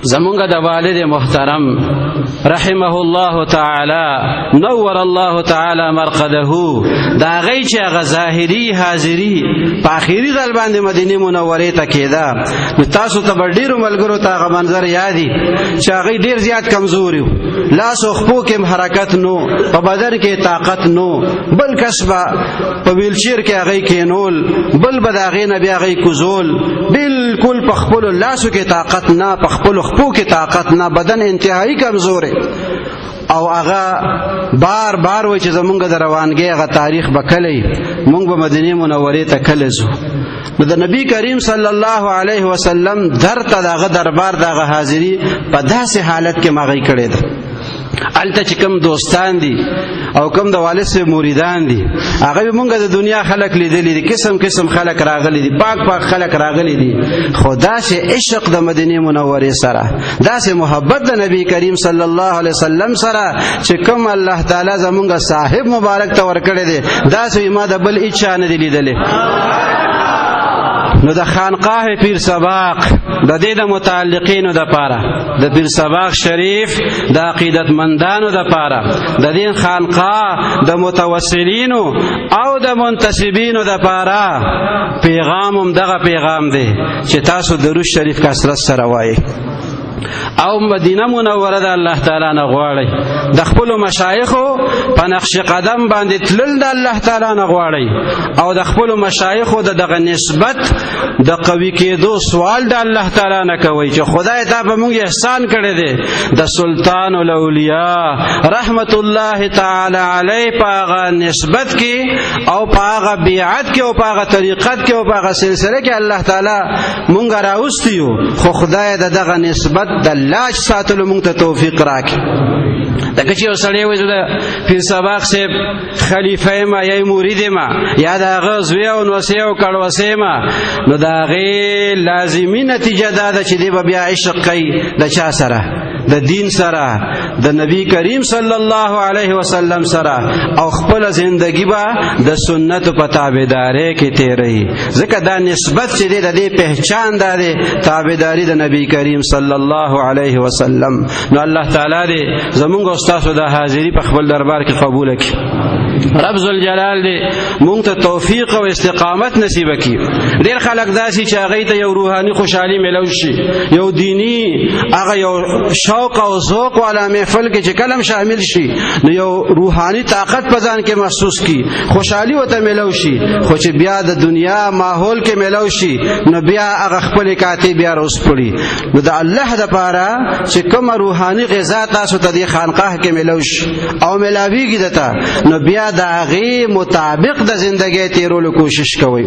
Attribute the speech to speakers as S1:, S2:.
S1: زمونږ د والد محترم رحمه الله تعالی نور الله تعالی مرقده دا غي چې هغه ظاهري حاضری په اخیری ځل باندې مدینه منوره ته کېده. تاسو ته ډیرو ملګرو ته هغه منظر یادي چې هغه ډیر زیات کمزوري، لاس او خپو کې حرکت نو، په بدن کې طاقت نو، بل کسبه په ویلچیر کې هغه کېنول، بل بداغې نه بیا هغه کوزول، بالکل په خپل لاسو کې طاقت نه، په خپل خپو کې طاقت نه، بدن انتهایی کمزوري. او هغه بار بار وای چې زمونږ د روانګي هغه تاریخ بکلی مونږ به مدینه منوره ته کله ځو. نو د نبی کریم صلی الله علیه وسلم درته دغه دربار دغه حاضری په داسې حالت کې ماغی کړی ده. الته چې کوم دوستان دي او کوم د والد سره مریدان دي هغه مونږ د دنیا خلق لیدلې دي، قسم قسم خلق راغلي دي، پاک پاک خلق راغلي دي، خدا سے عشق د مدینه منوره سره، دا سے محبت د نبی کریم صلی الله علیه وسلم سره چې کوم الله تعالی زمونږ صاحب مبارک ته ورکړي دي، دا سه ما د بل اچا نه دي لیدلې. نو د خانقاه پیر سباق د دې د متعلقینو د پاره د پیر سباق شریف د عقیدت مندانو د پاره د دین خانقاه د متوسلینو او د منتسبینو د پاره پیغامم دغه پیغام دی چې تاسو درود شریف کثرت سره وایي او مدینه منوره د الله تعالی نه غواړي، د خپل مشایخو په نقش قدم باندې تلل د الله تعالی نه غواړي، او د خپل مشایخو دغه نسبت د قوی کېدو سوال د الله تعالی نه کوي چې خدای ته به موږ احسان کړی دی. د سلطان الاولیاء رحمت الله تعالی علیه په نسبت کې او په بیعت کې او په طریقت کې او په سلسله کې الله تعالی موږ راوستیو، خو خدای دغه نسبت د لاج ساتلو موږ ته توفیق راکړي. دغه چې وسړی وځي د پیر سباق صاحب خلیفہ ما یا مرید ما یا د غزوی او نوسی او کړوسی ما، نو دا غي لازمی نتیجه ده چې دی بیا عشق کوي د چا سره؟ د دین سره، د نبی کریم صلی الله علیه وسلم سره، او خپل زندگی با د سنت په تابعداري کې تیری. ځکه دا نسبت چې د دې پہچان ده تابعداري د نبی کریم صلی الله علیه وسلم. نو الله تعالی دې زمونږ استاد د حاضری په خپل دربار کې قبول کړي. رب ذوالجلال دې مونږ ته توفیق او استقامت نصیب کړي. ډېر خلک داسي چې هغه ته یو روحاني خوشحالي ملو شي، یو دینی هغه یو شوق او ذوق والا محفل کې چې کلم شامل شي، نو یو روحاني طاقت په ځان کې محسوس کی، خوشحالي وته ملو شي، خو چې بیا د دنیا ماحول کې ملو شي نو بیا هغه خپل کاته بیا روس پړي. نو د الله د پاره چې کوم روحاني غذا تاسو ته د خانقاه کې ملو شي او ملاویږي دته، نو بیا د هغه مطابق د زندګۍ تیرولو کوشش کوئ.